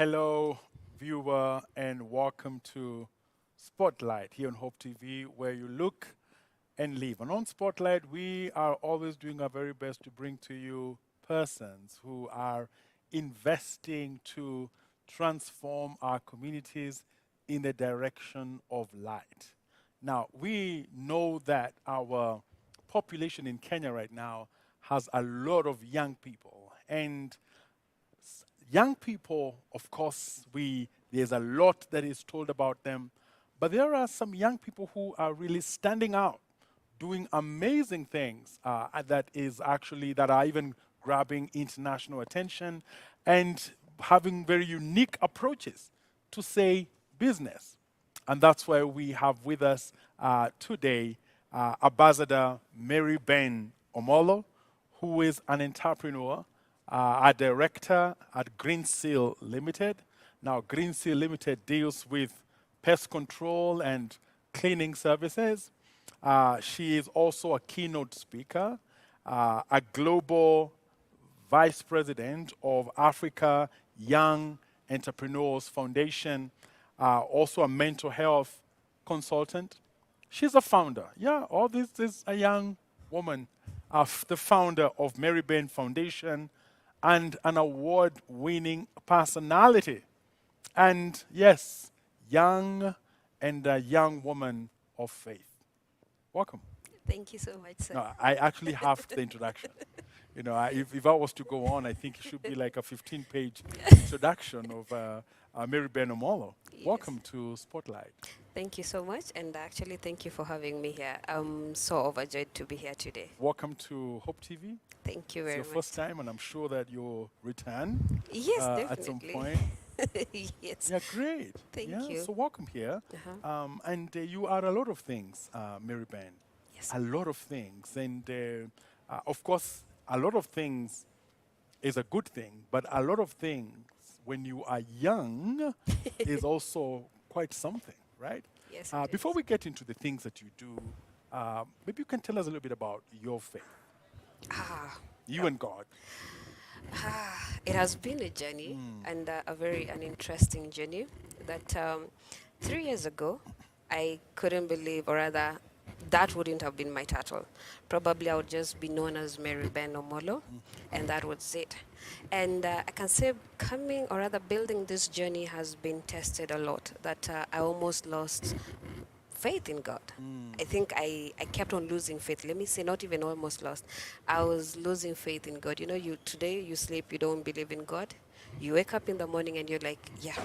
Hello, viewer, and welcome to Spotlight here on Hope TV, where you look and live. And on Spotlight, we are always doing our very best to bring to you persons who are investing to transform our communities in the direction of light. Now, we know that our population in Kenya right now has a lot of young people, and young people, of course, we there's a lot that is told about them, but there are some young people who are really standing out, doing amazing things that are even grabbing international attention and having very unique approaches to say business. And that's why we have with us today Ambassador Maryben Omollo, who is an entrepreneur, a director at Green Seal Limited. Now, Green Seal Limited deals with pest control and cleaning services. She is also a keynote speaker, a global vice president of Africa Young Entrepreneurs Foundation, also a mental health consultant. She's a founder. Yeah, all this is a young woman, the founder of Maryben Foundation and an award-winning personality. And yes, young and a young woman of faith. Welcome. Thank you so much, sir. No, I actually have the introduction. If I was to go on, I think it should be like a 15-page introduction of Maryben Omollo. Yes. Welcome to Spotlight. Thank you so much, and actually, thank you for having me here. I'm so overjoyed to be here today. Welcome to Hope TV. Thank you It's very your much. first time, and I'm sure that you'll return Yes, at some definitely. point. Yes. Yeah, great. Thank Yeah, you. so welcome here. And you are a lot of things, Maryben. Yes. A lot of things. And of course, a lot of things is a good thing, but a lot of things when you are young is also quite something, right? Yes, Before we get into the things that you do, maybe you can tell us a little bit about your faith, Ah, you and God. it has been a journey and an interesting journey. That 3 years ago, I couldn't believe, or rather, that wouldn't have been my title. Probably I would just be known as Maryben Omollo, and that was it. And I can say coming, or rather building this journey has been tested a lot, that I almost lost faith in God. I think I kept on losing faith. Let me say, not even almost lost. I was losing faith in God. You know, today you sleep, you don't believe in God. You wake up in the morning and you're like, yeah,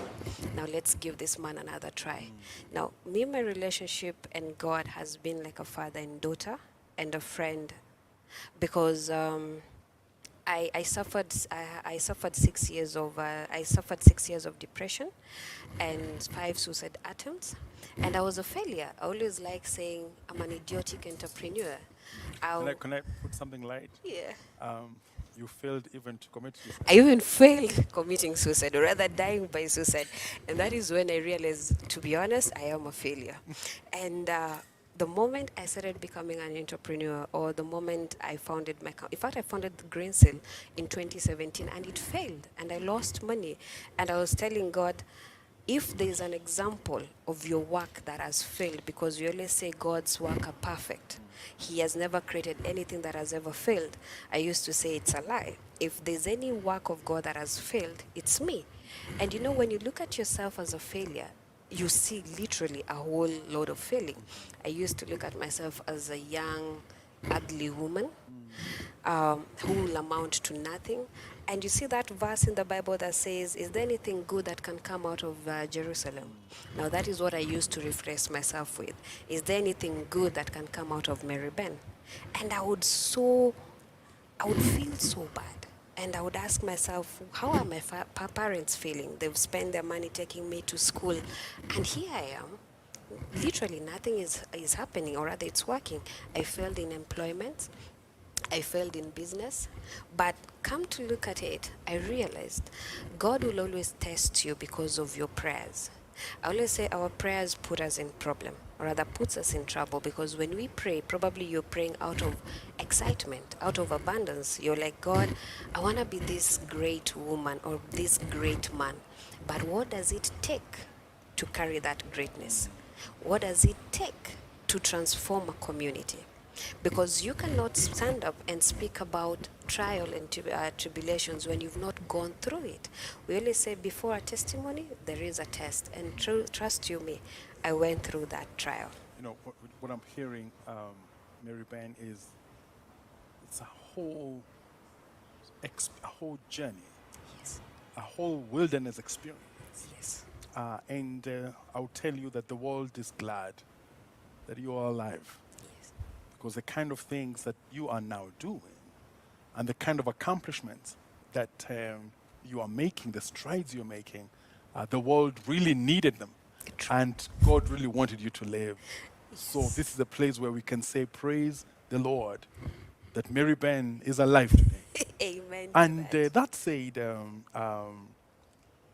now let's give this man another try. Now, my relationship and God has been like a father and daughter and a friend, because I suffered 6 years of I suffered 6 years of depression and 5 suicide attempts, and I was a failure. I always like saying I'm an idiotic entrepreneur. Can I put something light? Yeah. You failed even to commit suicide. I even failed committing suicide, or rather dying by suicide. And that is when I realized, to be honest, I am a failure. And the moment I started becoming an entrepreneur, or the moment I founded in fact, I founded the Green Seal in 2017, and it failed, and I lost money. And I was telling God, if there's an example of your work that has failed, because we always say God's work are perfect, He has never created anything that has ever failed. I used to say it's a lie. If there's any work of God that has failed, it's me. And you know, when you look at yourself as a failure, you see literally a whole load of failing. I used to look at myself as a young, ugly woman who will amount to nothing. And you see that verse in the Bible that says, is there anything good that can come out of Jerusalem? Now that is what I used to refresh myself with. Is there anything good that can come out of Maryben? And I would feel so bad. And I would ask myself, how are my parents feeling? They've spent their money taking me to school. And here I am. Literally nothing is happening, or rather it's working. I failed in employment. I failed in business, but come to look at it, I realized God will always test you because of your prayers. I always say our prayers put us in problem, or rather puts us in trouble, because when we pray, probably you're praying out of excitement, out of abundance. You're like, God, I want to be this great woman or this great man. But what does it take to carry that greatness? What does it take to transform a community? Because you cannot stand up and speak about trial and tribulations when you've not gone through it. We always say before a testimony, there is a test. And trust you me, I went through that trial. You know, what I'm hearing, Maryben, is it's a whole journey, Yes. a whole wilderness experience. Yes. And I'll tell you that the world is glad that you are alive, Yes. because the kind of things that you are now doing and the kind of accomplishments that you are making, the strides you're making, the world really needed them. True. And God really wanted you to live. So Yes. this is a place where we can say, praise the Lord, that Maryben is alive today. Amen. And to that. that said,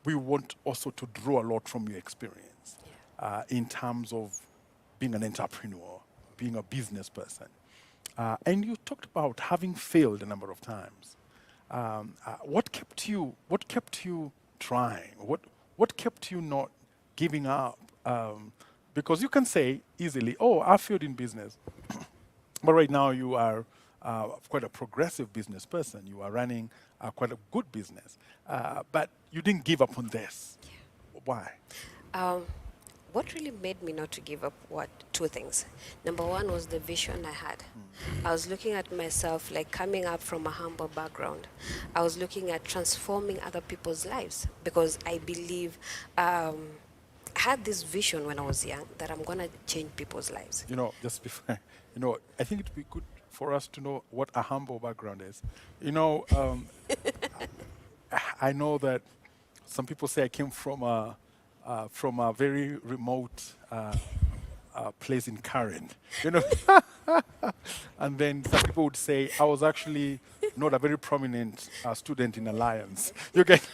we want also to draw a lot from your experience in terms of being an entrepreneur, being a business person. And you talked about having failed a number of times. What kept you trying? What kept you not giving up? Because you can say easily, "Oh, I failed in business," but right now you are quite a progressive business person. You are running quite a good business, but you didn't give up on this. Why? What really made me not to give up? Two things. Number one was the vision I had. I was looking at myself like coming up from a humble background. I was looking at transforming other people's lives because I believe I had this vision when I was young that I'm gonna change people's lives. You know, just before, I think it would be good for us to know what a humble background is. I know that some people say I came from a very remote place in Karen, and then some people would say I was actually not a very prominent student in Alliance. You get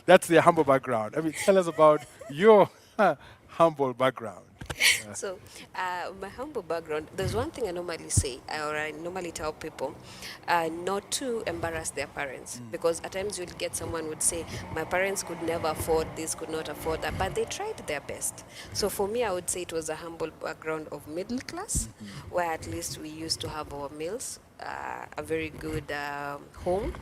that's the humble background. I mean, tell us about your humble background. So, my humble background, there's one thing I normally say, or I normally tell people, not to embarrass their parents. Because at times you'll get someone would say, my parents could never afford this, could not afford that, but they tried their best. So for me, I would say it was a humble background of middle class, where at least we used to have our meals, a very good home.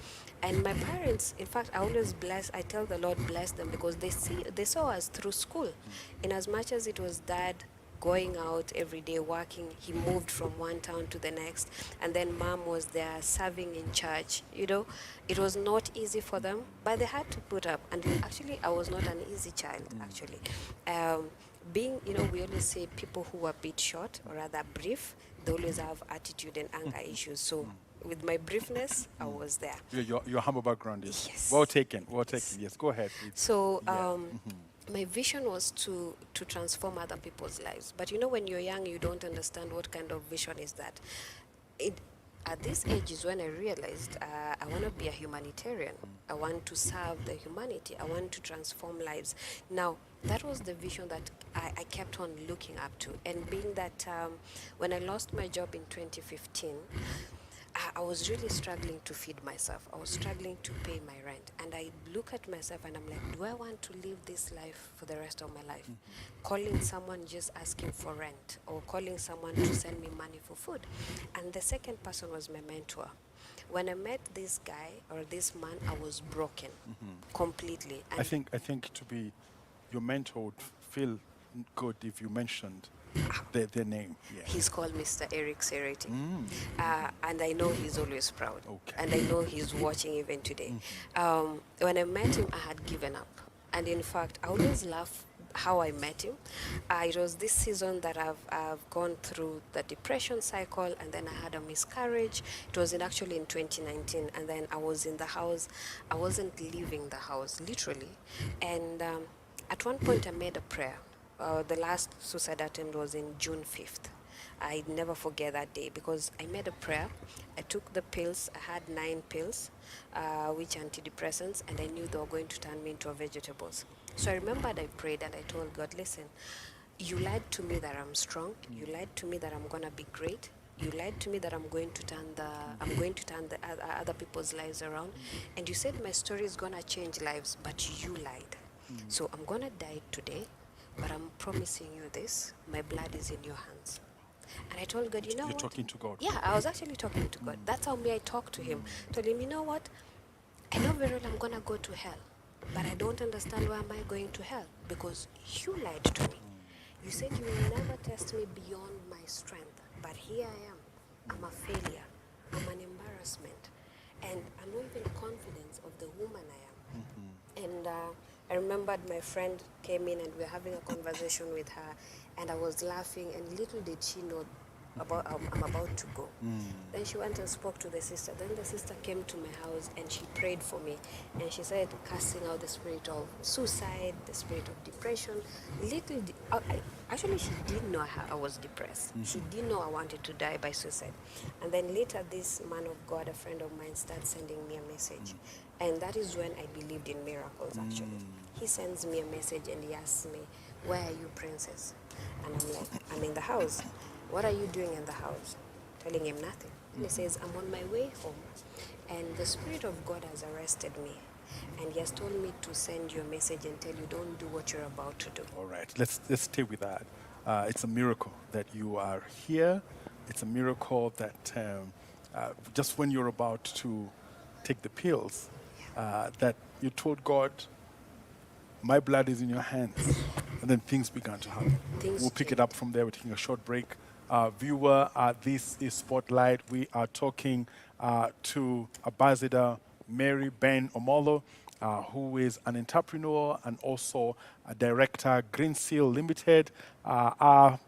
And my parents, in fact, I tell the Lord bless them because they saw us through school. In as much as it was dad going out every day working, he moved from one town to the next, and then mom was there serving in church. It was not easy for them, but they had to put up. And actually, I was not an easy child, actually. We always say people who are a bit short or rather brief, they always have attitude and anger issues. So with my briefness, I was there. Your humble background is Yes. well taken. Well taken. Yes, go ahead. So my vision was to transform other people's lives. But when you're young, you don't understand what kind of vision is that. At this age is when I realized I want to be a humanitarian. I want to serve the humanity. I want to transform lives. Now, that was the vision that I kept on looking up to. And being that when I lost my job in 2015, I was really struggling to feed myself. I was struggling to pay my rent. And I look at myself and I'm like, do I want to live this life for the rest of my life? Calling someone just asking for rent or calling someone to send me money for food. And the second person was my mentor. When I met this guy or this man, I was broken completely. And I think to be your mentor would feel good if you mentioned their name. Yeah. he's called Mr. Eric Sereti. And I know he's always proud. Okay. And I know he's watching even today. When I met him, I had given up. And in fact, I always laugh how I met him. It was this season that I've gone through the depression cycle, and then I had a miscarriage. It was actually in 2019, and then I was in the house. I wasn't leaving the house, literally. And at one point, I made a prayer. The last suicide attempt was in June 5th. I never forget that day because I made a prayer. I took the pills. I had 9 pills, which antidepressants, and I knew they were going to turn me into vegetables. So I remembered I prayed and I told God, listen, you lied to me that I'm strong. You lied to me that I'm gonna be great. You lied to me that I'm going to turn the other people's lives around. And you said my story is gonna change lives, but you lied. So I'm going to die today, but I'm promising you this, my blood is in your hands. And I told God, you know You're what? talking to God. Yeah, I was actually talking to God. That's how me I talked to him. Told him, you know what? I know very well I'm going to go to hell, but I don't understand why am I going to hell, because you lied to me. You said you will never test me beyond my strength, but here I am. I'm a failure. I'm an embarrassment. And I'm not even confident of the woman I am. And I remembered my friend came in and we were having a conversation with her, and I was laughing, and little did she know about I'm about to go. Then she went and spoke to the sister. Then the sister came to my house and she prayed for me, and she started casting out the spirit of suicide, the spirit of depression. Actually, she didn't know I was depressed. She didn't know I wanted to die by suicide. And then later, this man of God, a friend of mine, started sending me a message, and that is when I believed in miracles. Actually, he sends me a message and he asks me, "Where are you, princess?" And I'm like, "I'm in the house." "What are you doing in the house?" Telling him nothing. And he says, "I'm on my way home, and the Spirit of God has arrested me, and he has told me to send you a message and tell you don't do what you're about to do." All right, let's stay with that. It's a miracle that you are here. It's a miracle that just when you're about to take the pills, that you told God, "My blood is in your hands," and then things began to happen. We'll pick it up from there. We're taking a short break. Viewer, this is Spotlight. We are talking to Ambassador Maryben Omollo, who is an entrepreneur and also a director, Green Seal Limited, a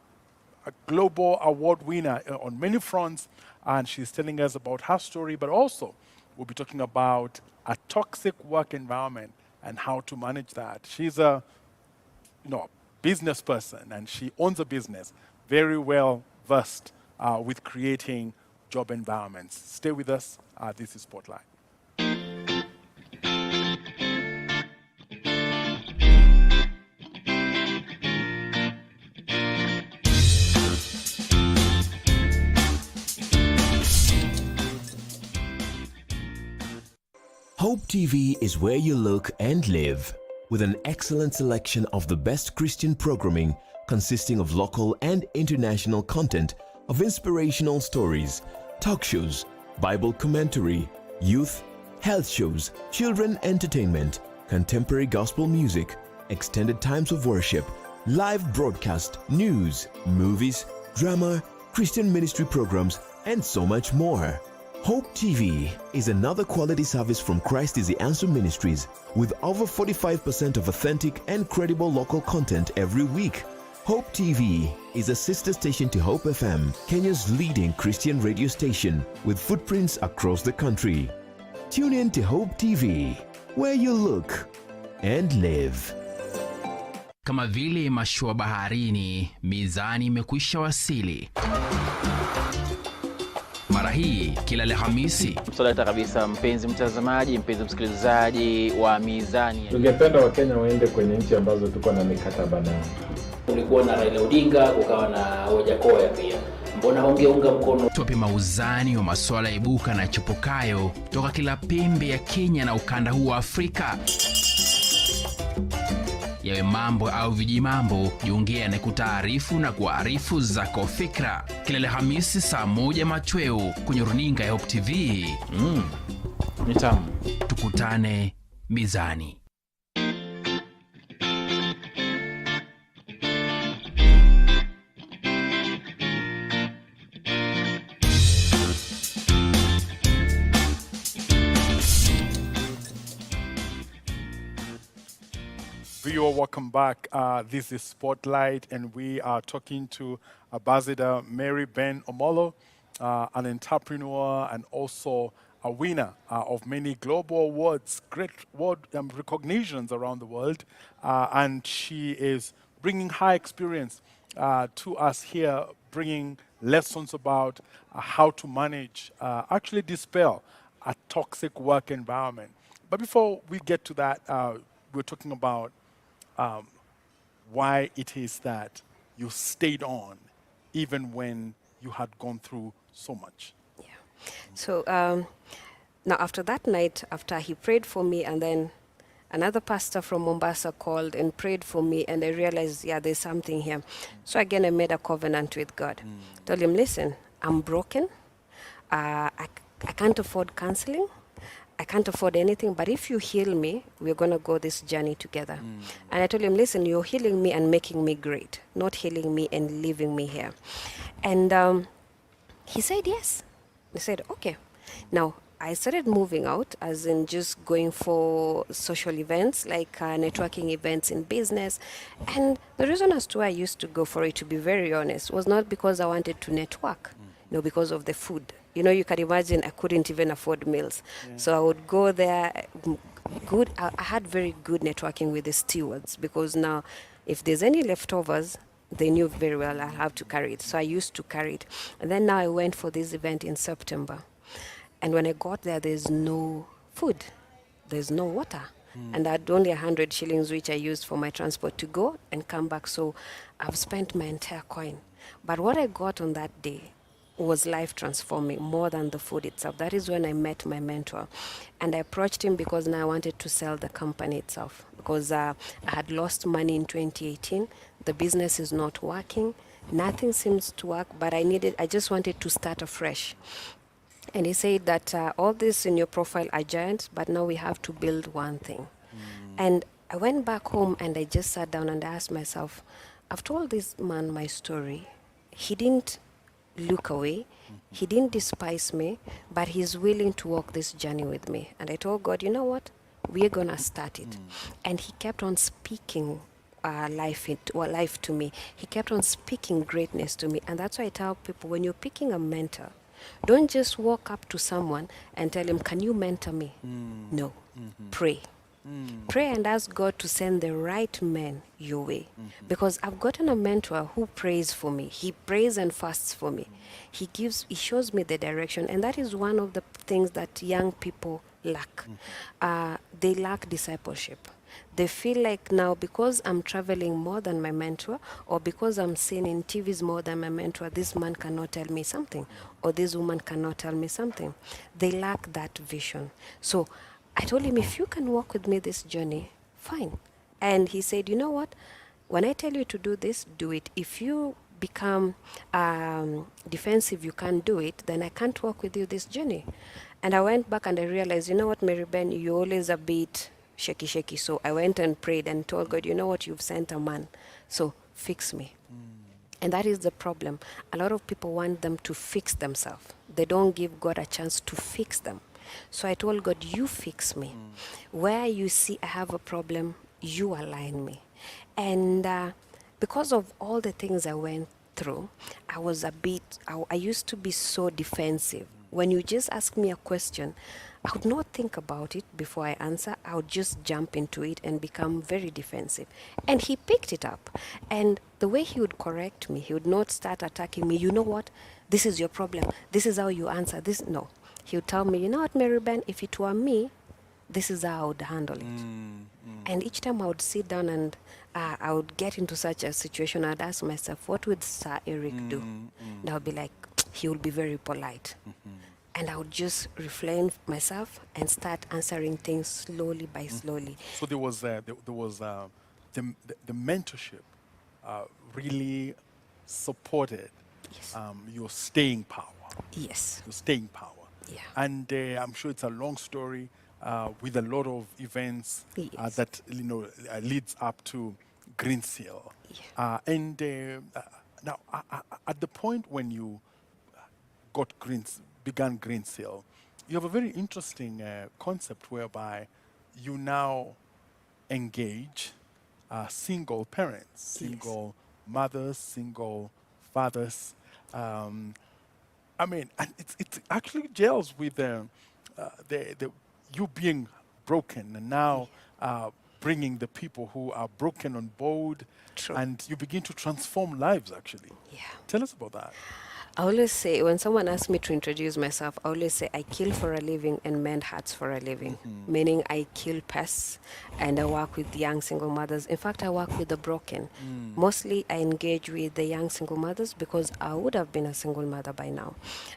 global award winner on many fronts, and she's telling us about her story, but also we'll be talking about a toxic work environment and how to manage that. She's a business person, and she owns a business, very well versed with creating job environments. Stay with us. This is Spotlight. Hope TV is where you look and live, with an excellent selection of the best Christian programming consisting of local and international content of inspirational stories, talk shows, Bible commentary, youth, health shows, children entertainment, contemporary gospel music, extended times of worship, live broadcast, news, movies, drama, Christian ministry programs, and so much more. Hope TV is another quality service from Christ is the Answer Ministries, with over 45% of authentic and credible local content every week. Hope TV is a sister station to Hope FM, Kenya's leading Christian radio station, with footprints across the country. Tune in to Hope TV, where you look and live. Kama vile mashua baharini, mizani imekwisha wasili. Mara hii kila Alhamisi. Msoleta kabisa, mpenzi mtazamaji, mpenzi msikilizaji wa Mizani. Tungependa Wakenya waende kwenye nchi ambazo tuko na mikataba nao. Kulikuwa na Raila Odinga, kukawa na Wajakoya pia. Mbona hongeunga mkono? Tupe mauzani wa masuala ibuka na chupukayo toka kila pembe ya Kenya na ukanda huu wa Afrika. Yawe mambo au vijimambo, jiongea na kutaarifu na kuarifu zako fikra. Kila Alhamisi saa 1 machweo kwenye runinga ya Hope TV. Ni tamu. Tukutane Mizani. Viewer, welcome back. This is Spotlight, and we are talking to Ambassador Maryben Omollo, an entrepreneur and also a winner of many global awards, great award recognitions around the world. And she is bringing high experience to us here, bringing lessons about how to manage, actually dispel a toxic work environment. But before we get to that, we're talking about why it is that you stayed on even when you had gone through so much. Yeah. So now after that night, after he prayed for me, and then Another pastor from Mombasa called and prayed for me, and I realized, yeah, there's something here. So again, I made a covenant with God. Told him, listen, I'm broken. I can't afford counseling. I can't afford anything, but if you heal me, we're going to go this journey together. And I told him, listen, you're healing me and making me great, not healing me and leaving me here. And he said, yes. He said, okay. Now, I started moving out, as in just going for social events, like networking events in business. And the reason as to why I used to go for it, to be very honest, was not because I wanted to network, no, because of the food. You know, you can imagine I couldn't even afford meals. So I would go there. I had very good networking with the stewards, because now if there's any leftovers, they knew very well I'll have to carry it. So I used to carry it. And then now I went for this event in September. And when I got there, there's no food. There's no water. And I had only 100 shillings, which I used for my transport to go and come back. So I've spent my entire coin. But what I got on that day was life transforming, more than the food itself. That is when I met my mentor. And I approached him because now I wanted to sell the company itself, because I had lost money in 2018. The business is not working. Nothing seems to work, but I just wanted to start afresh. And he said that all this in your profile are giants, but now we have to build one thing. And I went back home and I just sat down and asked myself, I've told this man my story. He didn't look away. He didn't despise me, but he's willing to walk this journey with me. And I told God, you know what? We're going to start it. And he kept on speaking life to me. He kept on speaking greatness to me. And that's why I tell people, when you're picking a mentor, don't just walk up to someone and tell him, can you mentor me? No. Pray. Pray and ask God to send the right men your way. Because I've gotten a mentor who prays for me. He prays and fasts for me. He shows me the direction. And that is one of the things that young people lack. They lack discipleship. They feel like now, because I'm traveling more than my mentor, or because I'm seen in TVs more than my mentor, this man cannot tell me something, or this woman cannot tell me something. They lack that vision. So I told him, if you can walk with me this journey, fine. And he said, you know what? When I tell you to do this, do it. If you become defensive, you can't do it, then I can't walk with you this journey. And I went back and I realized, you know what, Maryben, you're always a bit shaky. So I went and prayed and told God, you know what, you've sent a man, so fix me. And that is the problem. A lot of people want them to fix themselves. They don't give God a chance to fix them. So I told God, you fix me. Where you see I have a problem, you align me. And because of all the things I went through, I used to be so defensive. When you just ask me a question, I would not think about it before I answer. I would just jump into it and become very defensive. And he picked it up. And the way he would correct me, he would not start attacking me. You know what? This is your problem. This is how you answer this. No. He would tell me, you know what, Maryben, if it were me, this is how I would handle it. And each time I would sit down and I would get into such a situation, I'd ask myself, what would Sir Eric do? And I would be like, he would be very polite. And I would just refrain myself and start answering things slowly by slowly. So there was the mentorship really supported your staying power. Yes. Your staying power. Yeah. And I'm sure it's a long story with a lot of events that leads up to Green Seal. Yeah. Now, at the point when you began Green Seal, you have a very interesting concept whereby you now engage single parents, single mothers, single fathers. I mean, and it actually gels with the you being broken and now bringing the people who are broken on board. True. And you begin to transform lives, actually. Yeah. Tell us about that. I always say, when someone asks me to introduce myself, I always say I kill for a living and mend hearts for a living. Meaning I kill pests and I work with young single mothers. In fact, I work with the broken. Mostly I engage with the young single mothers because I would have been a single mother by now.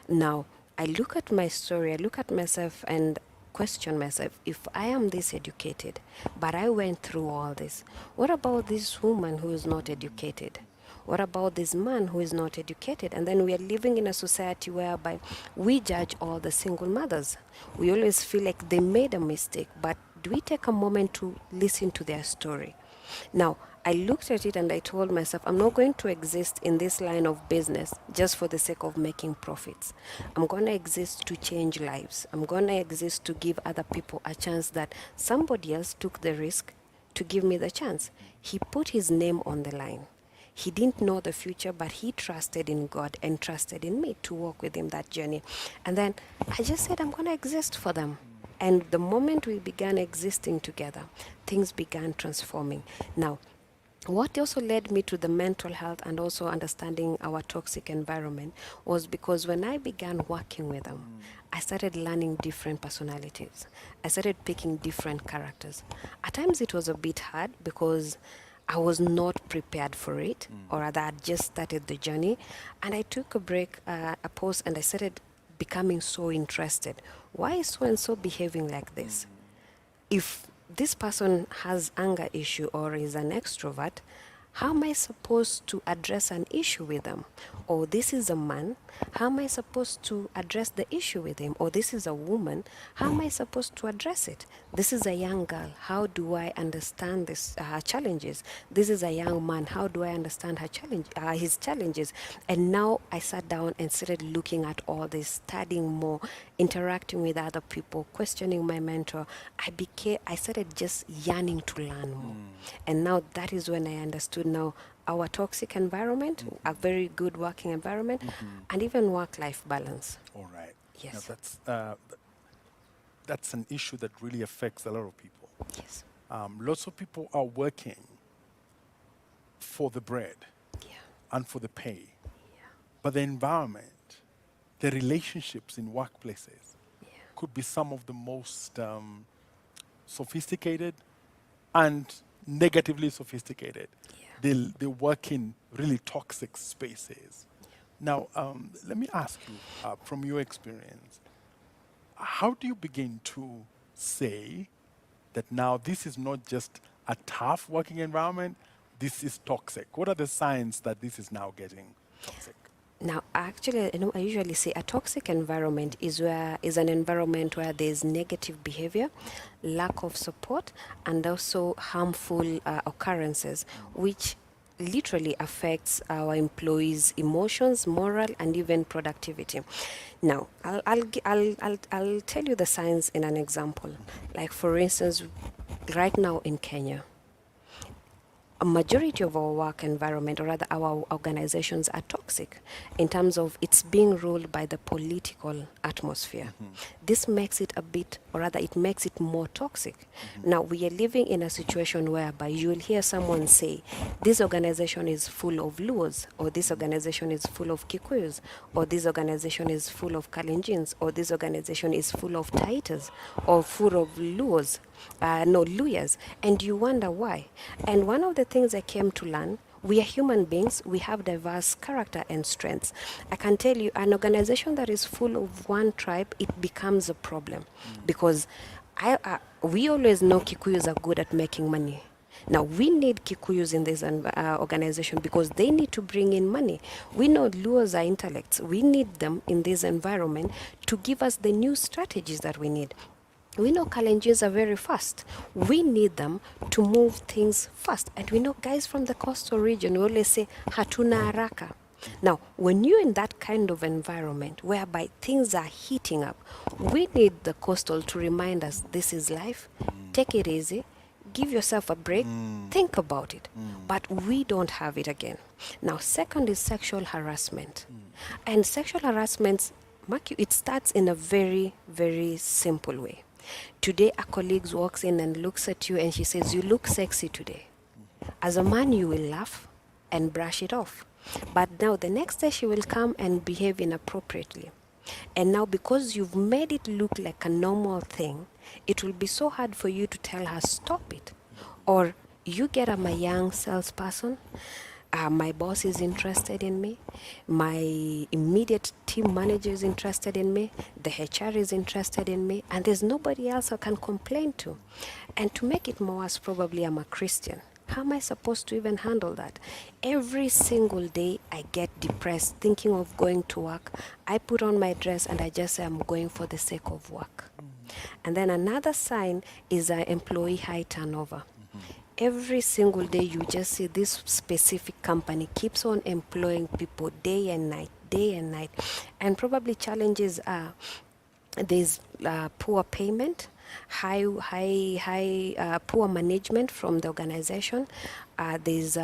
Now, I look at my story, I look at myself, and question myself, if I am this educated, but I went through all this, what about this woman who is not educated? What about this man who is not educated? And then we are living in a society whereby we judge all the single mothers. We always feel like they made a mistake, but do we take a moment to listen to their story? Now, I looked at it and I told myself, I'm not going to exist in this line of business just for the sake of making profits. I'm going to exist to change lives. I'm going to exist to give other people a chance that somebody else took the risk to give me the chance. He put his name on the line. He didn't know the future, but he trusted in God and trusted in me to walk with him that journey. And then I just said, I'm going to exist for them. And the moment we began existing together, things began transforming. Now, what also led me to the mental health and also understanding our toxic environment was because when I began working with them, I started learning different personalities. I started picking different characters. At times it was a bit hard because I was not prepared for it, or rather I just started the journey. And I took a break, a pause, and I started becoming so interested. Why is so-and-so behaving like this? If this person has anger issue or is an extrovert, how am I supposed to address an issue with them? Or this is a man, how am I supposed to address the issue with him? Or this is a woman, how am I supposed to address it? This is a young girl, how do I understand her challenges? This is a young man, how do I understand his challenges? And now I sat down and started looking at all this, studying more, interacting with other people, questioning my mentor. I started just yearning to learn more. And now that is when I understood now our toxic environment, a very good working environment, and even work-life balance. All right. Yes. Now that's an issue that really affects a lot of people. Yes. Lots of people are working for the bread Yeah. and for the pay, Yeah. but the environment, the relationships in workplaces could be some of the most sophisticated and negatively sophisticated. They work in really toxic spaces. Now, let me ask you, from your experience, how do you begin to say that now this is not just a tough working environment, this is toxic? What are the signs that this is now getting toxic? Now, actually, I usually say a toxic environment is an environment where there's negative behavior, lack of support, and also harmful occurrences, which literally affects our employees' emotions, moral, and even productivity. Now, I'll tell you the signs in an example. Like, for instance, right now in Kenya, a majority of our work environment, or rather our organizations, are toxic in terms of it's being ruled by the political atmosphere. This makes it a bit, or rather it makes it more toxic. Now, we are living in a situation whereby you will hear someone say, this organization is full of Luos, or this organization is full of Kikuyus, or this organization is full of Kalenjins, or this organization is full of Taitas, or full of Luos. Luyas, and you wonder why. And one of the things I came to learn, we are human beings, we have diverse character and strengths. I can tell you, an organization that is full of one tribe, it becomes a problem, because we always know Kikuyus are good at making money. Now, we need Kikuyus in this organization because they need to bring in money. We know Luos are intellects. We need them in this environment to give us the new strategies that we need. We know Kalenjins are very fast. We need them to move things fast. And we know guys from the coastal region, we always say, hatuna haraka. Now, when you're in that kind of environment whereby things are heating up, we need the coastal to remind us this is life, take it easy, give yourself a break, think about it. But we don't have it again. Now, second is sexual harassment. And sexual harassment, it starts in a very, very simple way. Today, a colleague walks in and looks at you and she says, you look sexy today. As a man, you will laugh and brush it off. But now the next day she will come and behave inappropriately. And now because you've made it look like a normal thing, it will be so hard for you to tell her, stop it. Or you get a young salesperson, My boss is interested in me. My immediate team manager is interested in me. The HR is interested in me. And there's nobody else I can complain to. And to make it more worse, probably I'm a Christian. How am I supposed to even handle that? Every single day I get depressed thinking of going to work. I put on my dress and I just say I'm going for the sake of work. And then another sign is employee high turnover. Every single day you just see this specific company keeps on employing people day and night. And probably challenges are there's poor payment, poor management from the organization. There's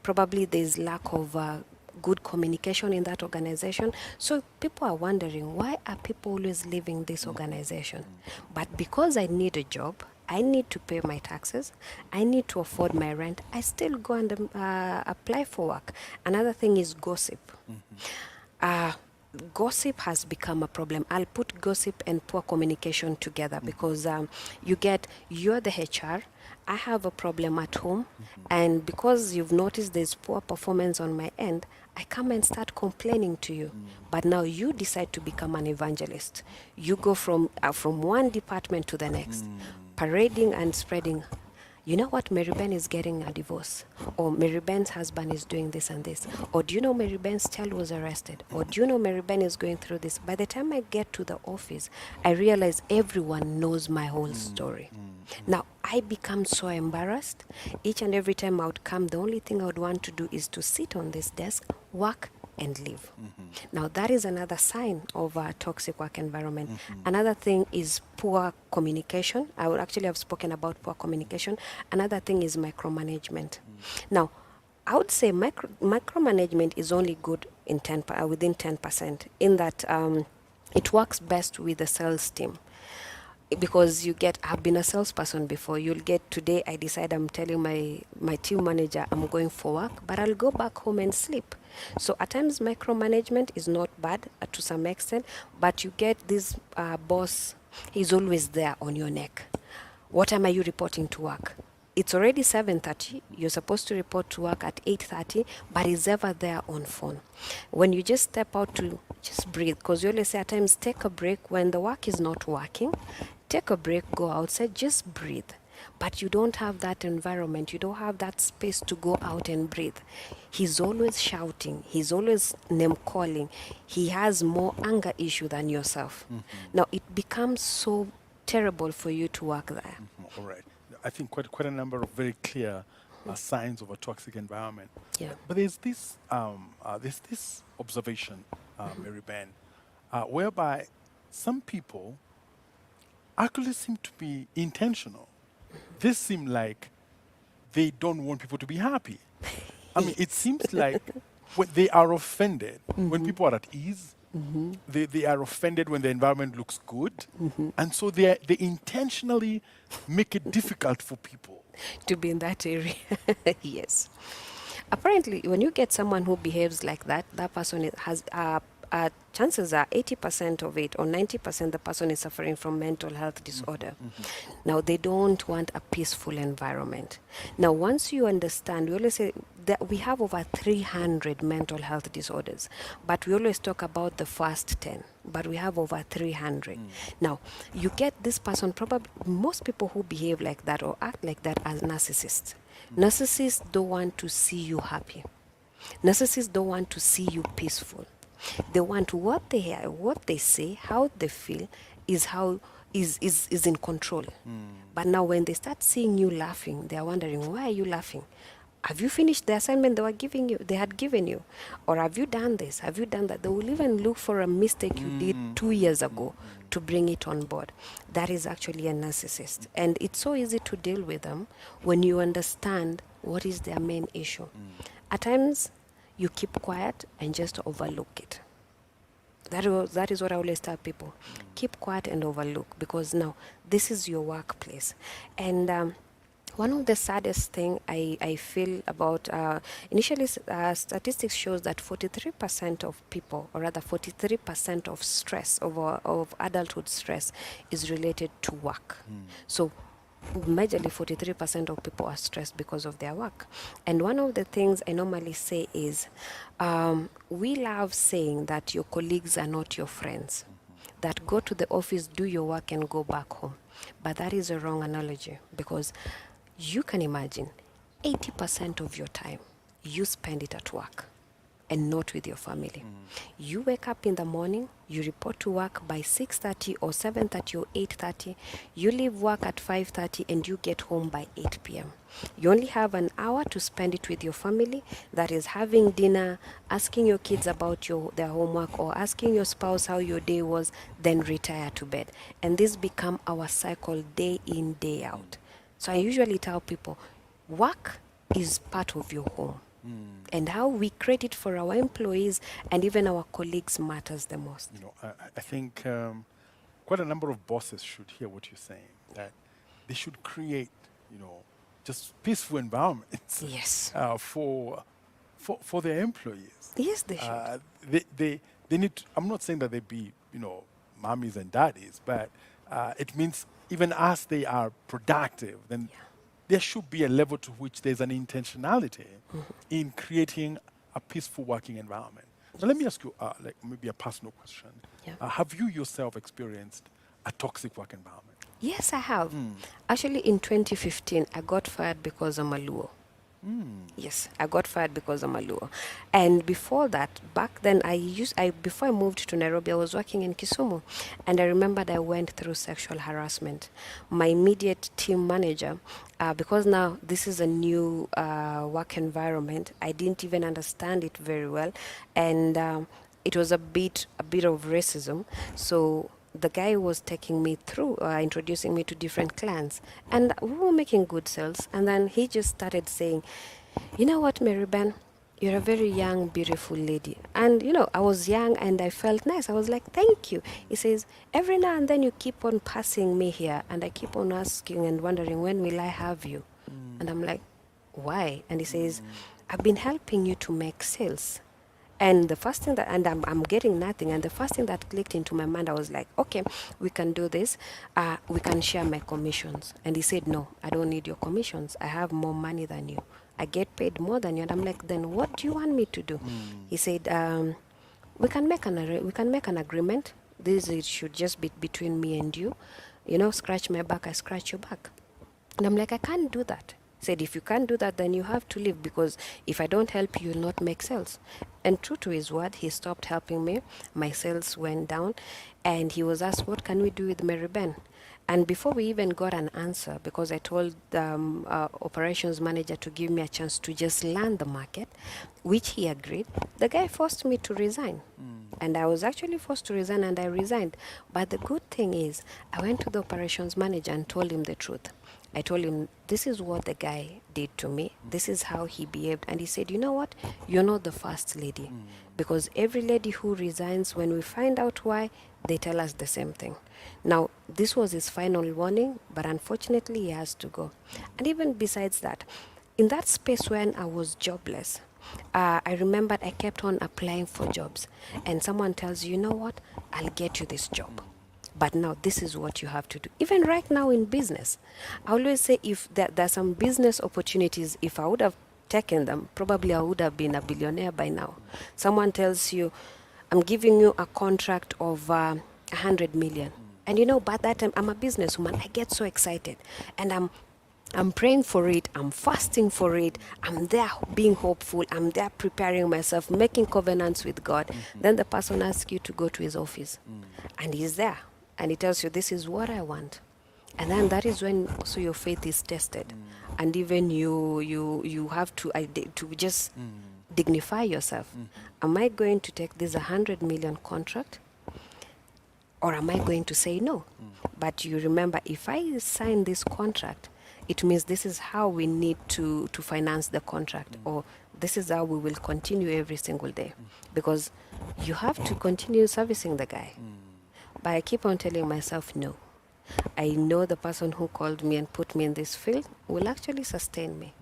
probably there's lack of good communication in that organization. So people are wondering, why are people always leaving this organization? But because I need a job, I need to pay my taxes, I need to afford my rent, I still go and apply for work. Another thing is gossip. Gossip has become a problem. I'll put gossip and poor communication together because you're the HR, I have a problem at home, and because you've noticed there's poor performance on my end, I come and start complaining to you. But now you decide to become an evangelist. You go from one department to the next, parading and spreading. You know what, Maryben is getting a divorce, or Maryben's husband is doing this and this, or do you know Maryben's child was arrested, or do you know Maryben is going through this? By the time I get to the office, I realize everyone knows my whole story. Now, I become so embarrassed. Each and every time I would come, the only thing I would want to do is to sit on this desk, work, and leave. Now, that is another sign of a toxic work environment. Another thing is poor communication. I would actually have spoken about poor communication. Another thing is micromanagement. Now, I would say micromanagement is only good in within 10%, in that it works best with the sales team. Because I've been a salesperson before. You'll get, today I decide I'm telling my team manager I'm going for work, but I'll go back home and sleep. So at times micromanagement is not bad to some extent, but you get this boss, he's always there on your neck. What time are you reporting to work? It's already 7:30. You're supposed to report to work at 8:30, but he's ever there on phone. When you just step out to just breathe, because you always say at times take a break when the work is not working. Take a break, go outside, just breathe. But you don't have that environment. You don't have that space to go out and breathe. He's always shouting. He's always name calling. He has more anger issue than yourself. Now, it becomes so terrible for you to work there. All right. I think quite a number of very clear signs of a toxic environment. Yeah. But there's this observation, Maryben, whereby some people actually seem to be intentional. They seem like they don't want people to be happy. I mean, it seems like when they are offended, when people are at ease, they are offended when the environment looks good. And so they intentionally make it difficult for people to be in that area. Yes. Apparently, when you get someone who behaves like that, that person has chances are 80% of it or 90% the person is suffering from mental health disorder. Now, they don't want a peaceful environment. Now, once you understand, we always say that we have over 300 mental health disorders, but we always talk about the first 10, but we have over 300. Now, you get this person, probably most people who behave like that or act like that are narcissists. Narcissists don't want to see you happy. Narcissists don't want to see you peaceful. They want what they hear, what they say, how they feel is in control. But now when they start seeing you laughing, they are wondering, why are you laughing? Have you finished the assignment they had given you? Or have you done this? Have you done that? They will even look for a mistake you did 2 years ago to bring it on board. That is actually a narcissist. And it's so easy to deal with them when you understand what is their main issue. At times, you keep quiet and just overlook it. That is what I always tell people. Keep quiet and overlook, because now this is your workplace. And one of the saddest thing I feel about, initially statistics shows that 43% of people, or rather 43% of stress, of adulthood stress, is related to work. So majorly 43% of people are stressed because of their work. And one of the things I normally say is, we love saying that your colleagues are not your friends, that go to the office, do your work, and go back home. But that is a wrong analogy, because you can imagine 80% of your time you spend it at work and not with your family. You wake up in the morning, you report to work by 6:30 or 7:30 or 8:30. You leave work at 5:30 and you get home by 8 p.m. You only have an hour to spend it with your family, that is having dinner, asking your kids about their homework, or asking your spouse how your day was, then retire to bed. And this become our cycle day in, day out. So I usually tell people, work is part of your home. And how we create it for our employees and even our colleagues matters the most. You know, I think quite a number of bosses should hear what you're saying, that they should create, you know, just peaceful environments Yes. For their employees. Yes, they should. They need to, I'm not saying that they be, you know, mommies and daddies, but it means even as they are productive, then there should be a level to which there's an intentionality in creating a peaceful working environment. Now, let me ask you, like maybe a personal question. Yeah. Have you yourself experienced a toxic work environment? Yes, I have. Actually, in 2015, I got fired because I'm a Luo. Yes, I got fired because I'm a Luo. And before that, back then, before I moved to Nairobi, I was working in Kisumu. And I remembered I went through sexual harassment. My immediate team manager, because now this is a new work environment, I didn't even understand it very well. And it was a bit of racism. So the guy was taking me through, introducing me to different clans, and we were making good sales. And then he just started saying, you know what, Maryben, you're a very young, beautiful lady. And, you know, I was young and I felt nice. I was like, thank you. He says, every now and then you keep on passing me here, and I keep on asking and wondering, when will I have you? And I'm like, why? And he says, I've been helping you to make sales. And the first thing that, and I'm getting nothing. And the first thing that clicked into my mind, I was like, okay, we can do this. We can share my commissions. And he said, no, I don't need your commissions. I have more money than you. I get paid more than you. And I'm like, then what do you want me to do? He said, we can make an agreement. It should just be between me and you. You know, scratch my back, I scratch your back. And I'm like, I can't do that. Said, if you can't do that, then you have to leave, because if I don't help you, you'll not make sales. And true to his word, he stopped helping me. My sales went down, and he was asked, what can we do with Maryben? And before we even got an answer, because I told the operations manager to give me a chance to just learn the market, which he agreed, the guy forced me to resign. And I was actually forced to resign, and I resigned. But the good thing is, I went to the operations manager and told him the truth. I told him, this is what the guy did to me. This is how he behaved. And he said, you know what? You're not the first lady. Because every lady who resigns, when we find out why, they tell us the same thing. Now, this was his final warning, but unfortunately, he has to go. And even besides that, in that space when I was jobless, I remembered I kept on applying for jobs. And someone tells you, you know what? I'll get you this job. But now this is what you have to do. Even right now in business, I always say, if there's some business opportunities, if I would have taken them, probably I would have been a billionaire by now. Someone tells you, I'm giving you a contract of 100 million. And you know, by that time, I'm a businesswoman. I get so excited. And I'm praying for it. I'm fasting for it. I'm there being hopeful. I'm there preparing myself, making covenants with God. Then the person asks you to go to his office. And he's there. And he tells you, this is what I want. And then that is when also your faith is tested. And even you have to just dignify yourself. Am I going to take this 100 million contract? Or am I going to say no? But you remember, if I sign this contract, it means this is how we need to finance the contract, or this is how we will continue every single day. Because you have to continue servicing the guy. But I keep on telling myself, no. I know the person who called me and put me in this field will actually sustain me.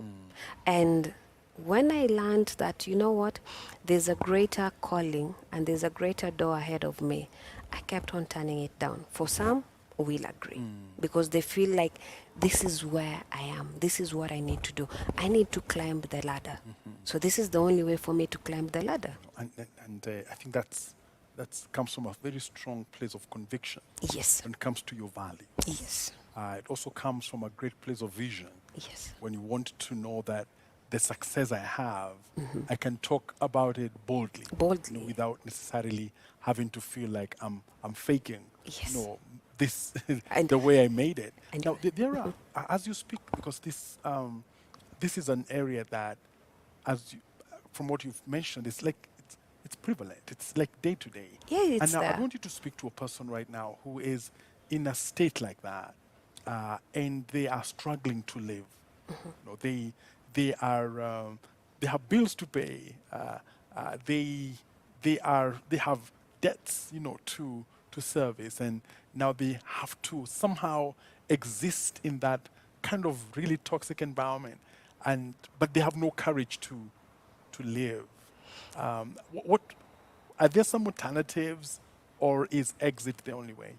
And when I learned that, you know what, there's a greater calling and there's a greater door ahead of me, I kept on turning it down. For some, will agree because they feel like this is where I am. This is what I need to do. I need to climb the ladder. So this is the only way for me to climb the ladder. And I think that comes from a very strong place of conviction. Yes. When it comes to your value. Yes. It also comes from a great place of vision. Yes. When you want to know that the success I have, I can talk about it boldly. Boldly. Without necessarily having to feel like I'm faking. Yes. This And- the way I made it. and- Now there are, as you speak, because this is an area that, from what you've mentioned, it's like it's prevalent. It's like day to day. Yeah, it's And now there. I want you to speak to a person right now who is in a state like that, and they are struggling to live. They have bills to pay. They have debts, to service, and now they have to somehow exist in that kind of really toxic environment, but they have no courage to live. What are there some alternatives, or is exit the only way?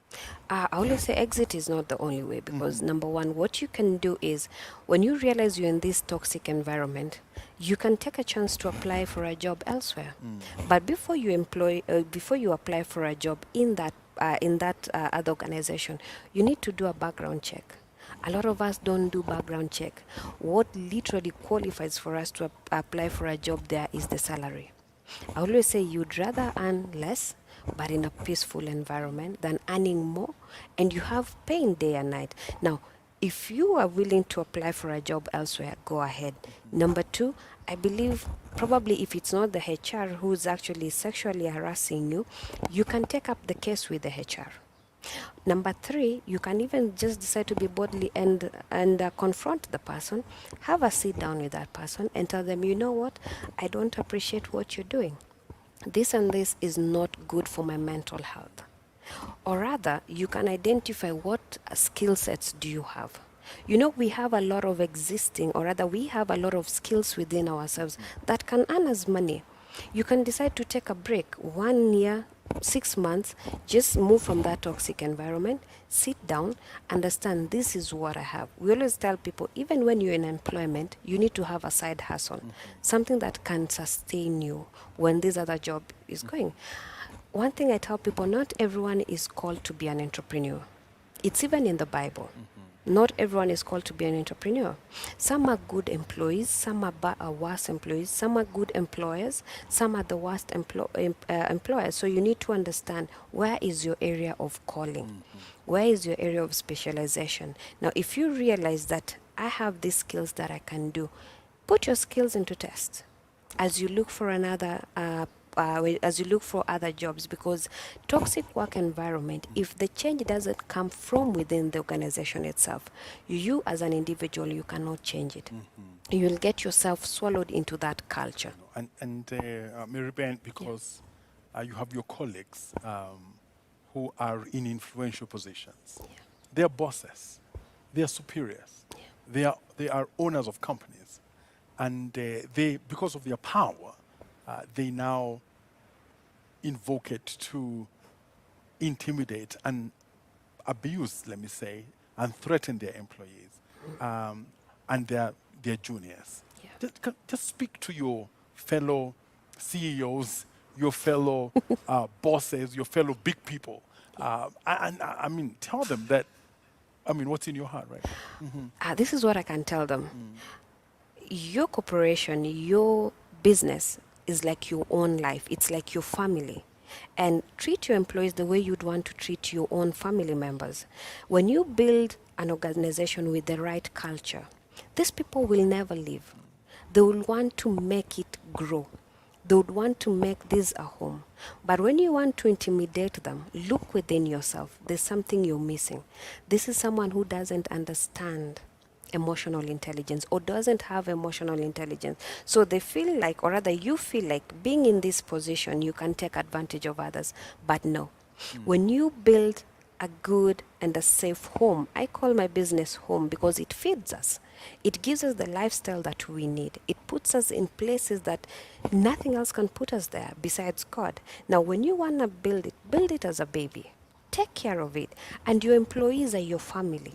I always say exit is not the only way because number one, what you can do is when you realize you're in this toxic environment, you can take a chance to apply for a job elsewhere. But before you apply for a job in that other organization, you need to do a background check. A lot of us don't do background check. What literally qualifies for us to apply for a job there is the salary. I always say you'd rather earn less but in a peaceful environment than earning more and you have pain day and night. Now, if you are willing to apply for a job elsewhere, go ahead. Number two, I believe probably if it's not the HR who's actually sexually harassing you, you can take up the case with the HR. Number three, you can even just decide to be boldly and confront the person, have a sit down with that person and tell them, you know what, I don't appreciate what you're doing. This and this is not good for my mental health. Or rather, you can identify what skill sets do you have. We have a lot of we have a lot of skills within ourselves that can earn us money. You can decide to take a break 1 year, 6 months, just move from that toxic environment, sit down, understand this is what I have. We always tell people, even when you're in employment, you need to have a side hustle, something that can sustain you when this other job is going. One thing I tell people, not everyone is called to be an entrepreneur. It's even in the Bible. Not everyone is called to be an entrepreneur. Some are good employees, some are worse employees, some are good employers, some are the worst employers. So you need to understand where is your area of calling, where is your area of specialization. Now, if you realize that I have these skills that I can do, put your skills into test as you look for other jobs, because toxic work environment, if the change doesn't come from within the organization itself, you as an individual, you cannot change it. You'll get yourself swallowed into that culture. And Maryben, because you have your colleagues who are in influential positions. Yeah. They are bosses. They are superiors. Yeah. They are owners of companies. And they, because of their power, they now invoke it to intimidate and abuse, let me say, and threaten their employees and their juniors. Yeah. Just speak to your fellow CEOs, your fellow bosses, your fellow big people. And I mean, tell them that, what's in your heart, right? This is what I can tell them. Your corporation, your business is like your own life. It's like your family. And treat your employees the way you'd want to treat your own family members. When you build an organization with the right culture, these people will never leave. They will want to make it grow. They would want to make this a home. But when you want to intimidate them, look within yourself. There's something you're missing. This is someone who doesn't understand emotional intelligence or doesn't have emotional intelligence. So they feel like, or rather you feel like being in this position, you can take advantage of others. But no. When you build a good and a safe home, I call my business home because it feeds us. It gives us the lifestyle that we need. It puts us in places that nothing else can put us there besides God. Now, when you want to build it as a baby. Take care of it. And your employees are your family.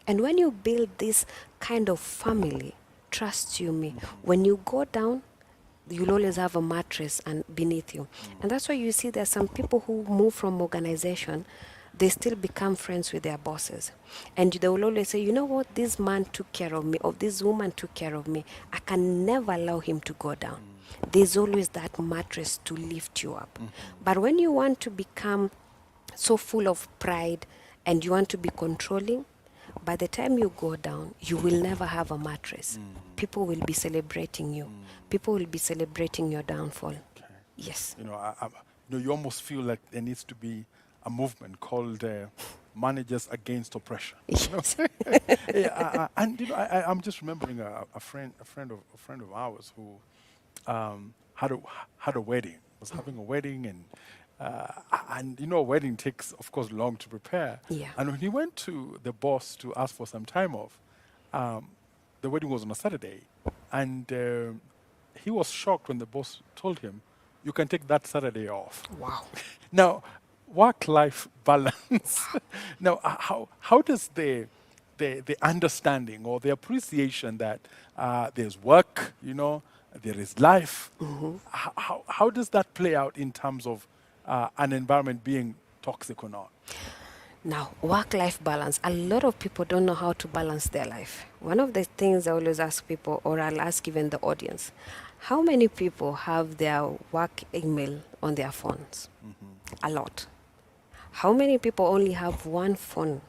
And when you build this kind of family, trust you me, when you go down, you'll always have a mattress and beneath you. And that's why you see there are some people who move from organization, they still become friends with their bosses. And they will always say, you know what, this man took care of me, or this woman took care of me. I can never allow him to go down. There's always that mattress to lift you up. But when you want to become so full of pride and you want to be controlling, by the time you go down, you will never have a mattress. People will be celebrating you. People will be celebrating your downfall. Okay. Yes. You know, you almost feel like there needs to be a movement called Managers Against Oppression. Yes. Yeah, and I'm just remembering a friend of ours who had a wedding. Was having a wedding, and a wedding takes, of course, long to prepare. Yeah. And when he went to the boss to ask for some time off, the wedding was on a Saturday, and he was shocked when the boss told him, "You can take that Saturday off." Wow. Now, work-life balance. Now, how does the understanding or the appreciation that there's work, there is life, how does that play out in terms of an environment being toxic or not? Now, work-life balance. A lot of people don't know how to balance their life. One of the things I always ask people, or I'll ask even the audience, how many people have their work email on their phones? A lot. How many people only have one phone,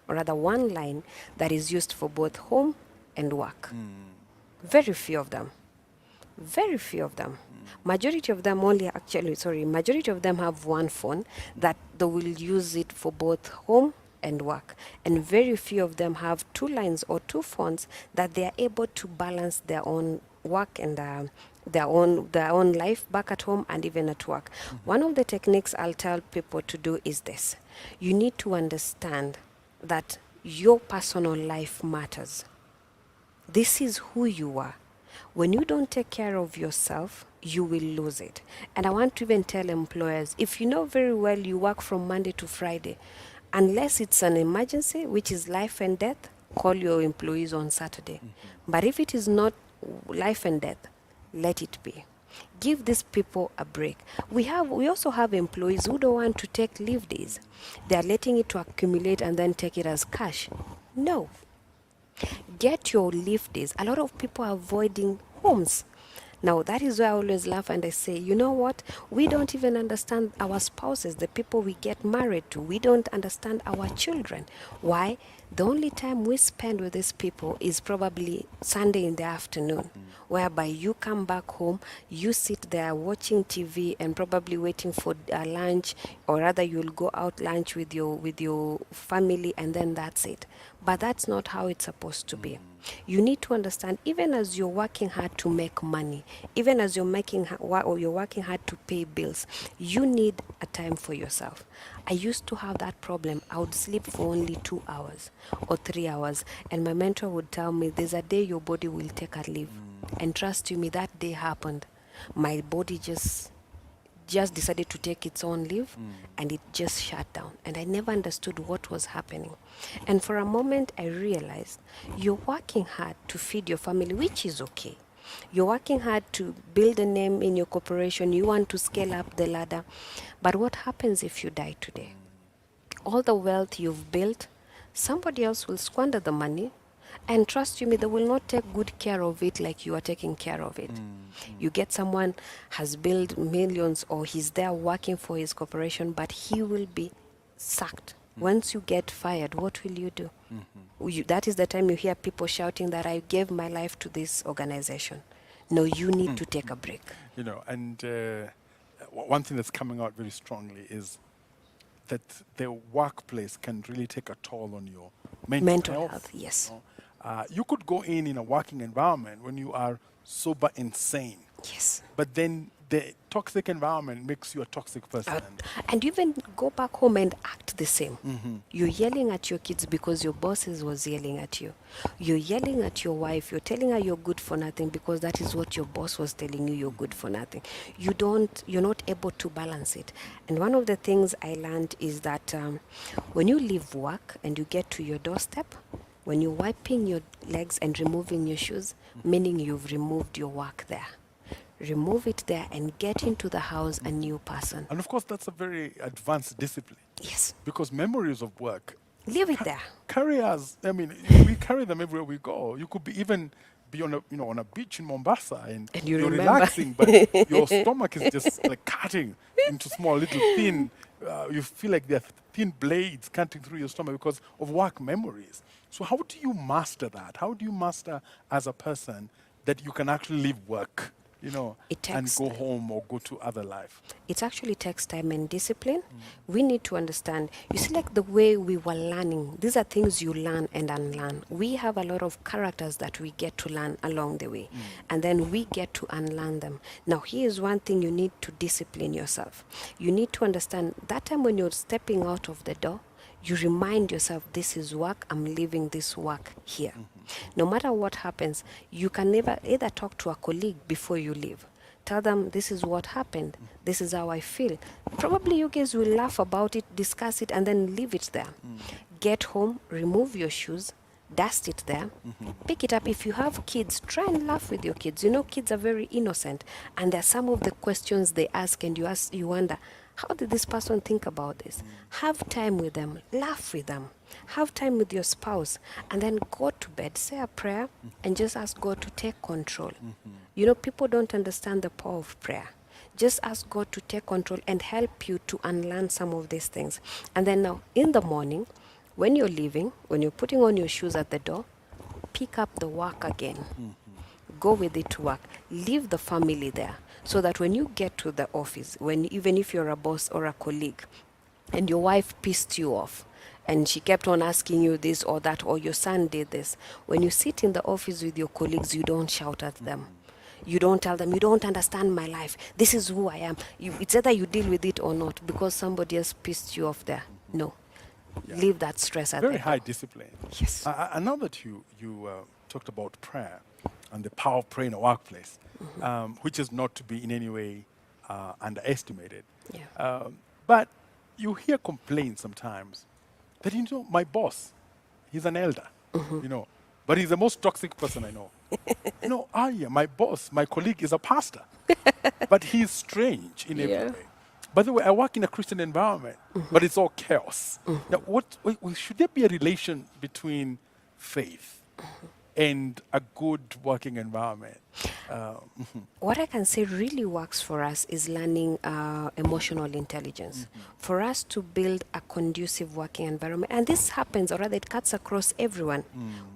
or rather one line, that is used for both home and work? Very few of them. Very few of them. Majority of them majority of them have one phone that they will use it for both home and work. And very few of them have two lines or two phones that they are able to balance their own work and their own life back at home and even at work. One of the techniques I'll tell people to do is this. You need to understand that your personal life matters. This is who you are. When you don't take care of yourself, you will lose it. And I want to even tell employers, if you know very well you work from Monday to Friday, unless it's an emergency, which is life and death, call your employees on Saturday. But if it is not life and death, let it be. Give these people a break. We also have employees who don't want to take leave days. They are letting it to accumulate and then take it as cash. No. Get your leave days. A lot of people are avoiding homes. Now, that is why I always laugh and I say, you know what? We don't even understand our spouses, the people we get married to. We don't understand our children. Why? The only time we spend with these people is probably Sunday in the afternoon, whereby you come back home, you sit there watching TV and probably waiting for lunch, or rather you'll go out lunch with your family, and then that's it. But that's not how it's supposed to be. You need to understand, even as you're working hard to make money, even as you're working hard to pay bills, you need a time for yourself. I used to have that problem. I would sleep for only 2 hours or 3 hours, and my mentor would tell me, there's a day your body will take a leave. And trust you me, that day happened. My body just decided to take its own leave, and it just shut down. And I never understood what was happening. And for a moment, I realized you're working hard to feed your family, which is okay. You're working hard to build a name in your corporation. You want to scale up the ladder. But what happens if you die today? All the wealth you've built, somebody else will squander the money. And trust you me, they will not take good care of it like you are taking care of it. You get someone has built millions, or he's there working for his corporation, but he will be sacked. Once you get fired, what will you do? That is the time you hear people shouting that I gave my life to this organization. No, you need to take a break. And one thing that's coming out very strongly is that the workplace can really take a toll on your mental health. Yes. You could go in a working environment when you are sober insane. Yes. But then the toxic environment makes you a toxic person. And you even go back home and act the same. You're yelling at your kids because your bosses was yelling at you. You're yelling at your wife. You're telling her you're good for nothing because that is what your boss was telling you, you're good for nothing. You're not able to balance it. And one of the things I learned is that when you leave work and you get to your doorstep, when you're wiping your legs and removing your shoes, meaning you've removed your work there. Remove it there and get into the house a new person. And of course, that's a very advanced discipline. Yes. Because memories of work Leave it there. carry us. I mean, we carry them everywhere we go. You could even be on a beach in Mombasa and you you're remember. relaxing, but your stomach is just like cutting into small little thin. You feel like there are thin blades cutting through your stomach because of work memories. So how do you master that? How do you master as a person that you can actually leave work? And go home or go to other life? It actually takes time and discipline. We need to understand. You see, like the way we were learning, these are things you learn and unlearn. We have a lot of characters that we get to learn along the way, and then we get to unlearn them. Now, here's one thing you need to discipline yourself. You need to understand that time when you're stepping out of the door, you remind yourself, this is work, I'm leaving this work here. No matter what happens, you can never either talk to a colleague before you leave. Tell them, this is what happened, this is how I feel. Probably you guys will laugh about it, discuss it, and then leave it there. Get home, remove your shoes, dust it there, pick it up. If you have kids, try and laugh with your kids. Kids are very innocent, and there are some of the questions they ask, and you wonder, how did this person think about this? Have time with them, laugh with them, have time with your spouse, and then go to bed, say a prayer, and just ask God to take control. People don't understand the power of prayer. Just ask God to take control and help you to unlearn some of these things. And then now, in the morning, when you're leaving, when you're putting on your shoes at the door, pick up the work again. Go with it to work. Leave the family there. So that when you get to the office, even if you're a boss or a colleague, and your wife pissed you off, and she kept on asking you this or that, or your son did this, when you sit in the office with your colleagues, you don't shout at them. You don't tell them, you don't understand my life. This is who I am. It's either you deal with it or not, because somebody else pissed you off there. No. Leave that stress at Very high discipline. Yes. I know that you talked about prayer and the power of prayer in a workplace, which is not to be in any way underestimated. Yeah. But you hear complaints sometimes that, my boss, he's an elder, but he's the most toxic person I know. My boss, my colleague is a pastor, but he's strange in every way. By the way, I work in a Christian environment, but it's all chaos. Now, should there be a relation between faith and a good working environment? What I can say really works for us is learning emotional intelligence. For us to build a conducive working environment, and this happens, or rather it cuts across everyone.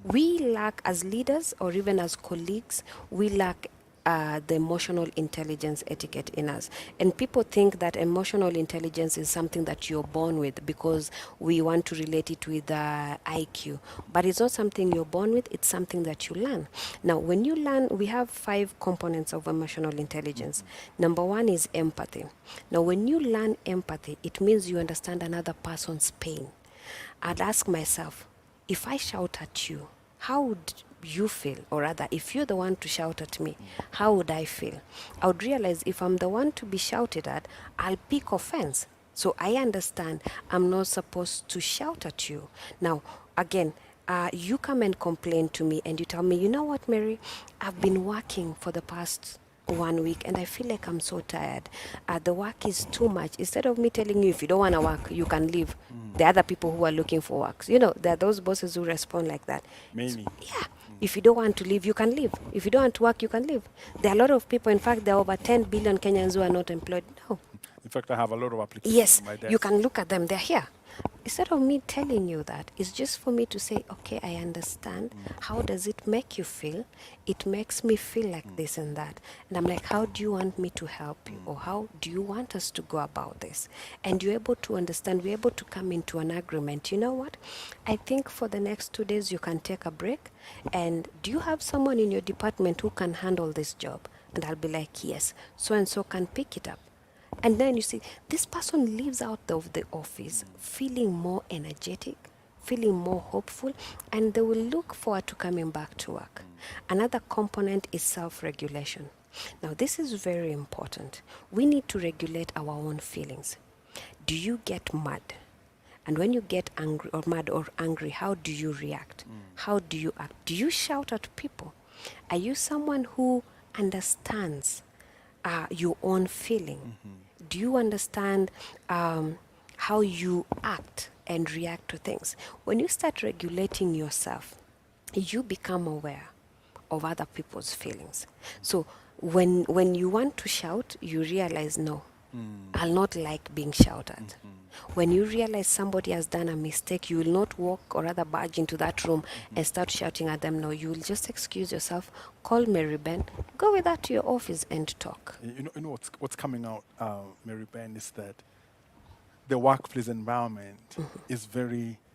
We lack, as leaders or even as colleagues, we lack the emotional intelligence etiquette in us. And people think that emotional intelligence is something that you're born with because we want to relate it with IQ. But it's not something you're born with, it's something that you learn. Now, when you learn, we have 5 components of emotional intelligence. Number 1 is empathy. Now, when you learn empathy, it means you understand another person's pain. I'd ask myself, if I shout at you, how would you feel? Or rather, if you're the one to shout at me, how would I feel? I would realize if I'm the one to be shouted at, I'll pick offense. So I understand I'm not supposed to shout at you. Now, again, you come and complain to me and you tell me, you know what, Mary, I've been working for the past 1 week and I feel like I'm so tired. The work is too much. Instead of me telling you, if you don't want to work, you can leave. There are other people who are looking for work. There are those bosses who respond like that. Many. Yeah. If you don't want to leave, you can leave. If you don't want to work, you can leave. There are a lot of people. In fact, there are over 10 billion Kenyans who are not employed. No. In fact, I have a lot of applications Yes, on my desk. you can look at them. They're here. Instead of me telling you that, it's just for me to say, okay, I understand. How does it make you feel? It makes me feel like this and that. And I'm like, how do you want me to help you? Or how do you want us to go about this? And you're able to understand, we're able to come into an agreement. You know what? I think for the next 2 days, you can take a break. And do you have someone in your department who can handle this job? And I'll be like, yes, so and so can pick it up. And then you see, this person leaves out of the office feeling more energetic, feeling more hopeful, and they will look forward to coming back to work. Another component is self-regulation. Now, this is very important. We need to regulate our own feelings. Do you get mad? And when you get angry or mad or angry, how do you react? How do you act? Do you shout at people? Are you someone who understands your own feeling? Do you understand how you act and react to things? When you start regulating yourself, you become aware of other people's feelings. So when you want to shout, you realize, no, I'll not like being shouted at. When you realize somebody has done a mistake, you will not walk or rather barge into that room and start shouting at them. No, you will just excuse yourself, call Maryben, go with her to your office and talk. You know what's coming out, Maryben, is that the workplace environment is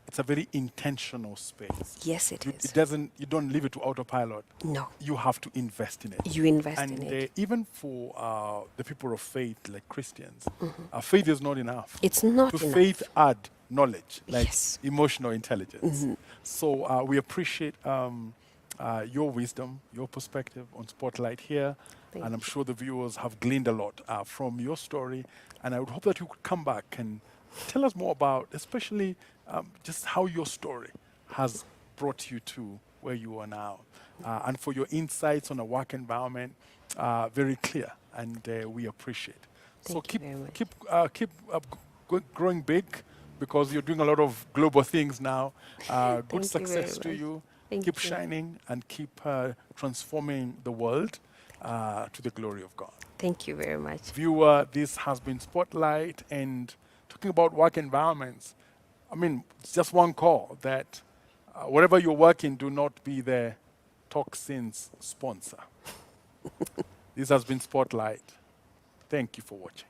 it's a very intentional space. Yes, it is. You don't leave it to autopilot. No. You have to invest in it. You invest and in it. Even for the people of faith, like Christians, faith is not enough. It's not to enough. faith add knowledge, like Yes. emotional intelligence. So we appreciate your wisdom, your perspective on Spotlight here. Thank and I'm you. sure the viewers have gleaned a lot from your story. And I would hope that you could come back and tell us more about, especially just how your story has brought you to where you are now. And for your insights on a work environment, very clear, and we appreciate. So Thank you very much. keep growing big, because you're doing a lot of global things now. Good Thank you success very to much. you. Thank Keep you. shining and keep transforming the world to the glory of God. Thank you very much. Viewer, this has been Spotlight, and talking about work environments. I mean, it's just one call that wherever you're working, do not be the toxins sponsor. This has been Spotlight. Thank you for watching.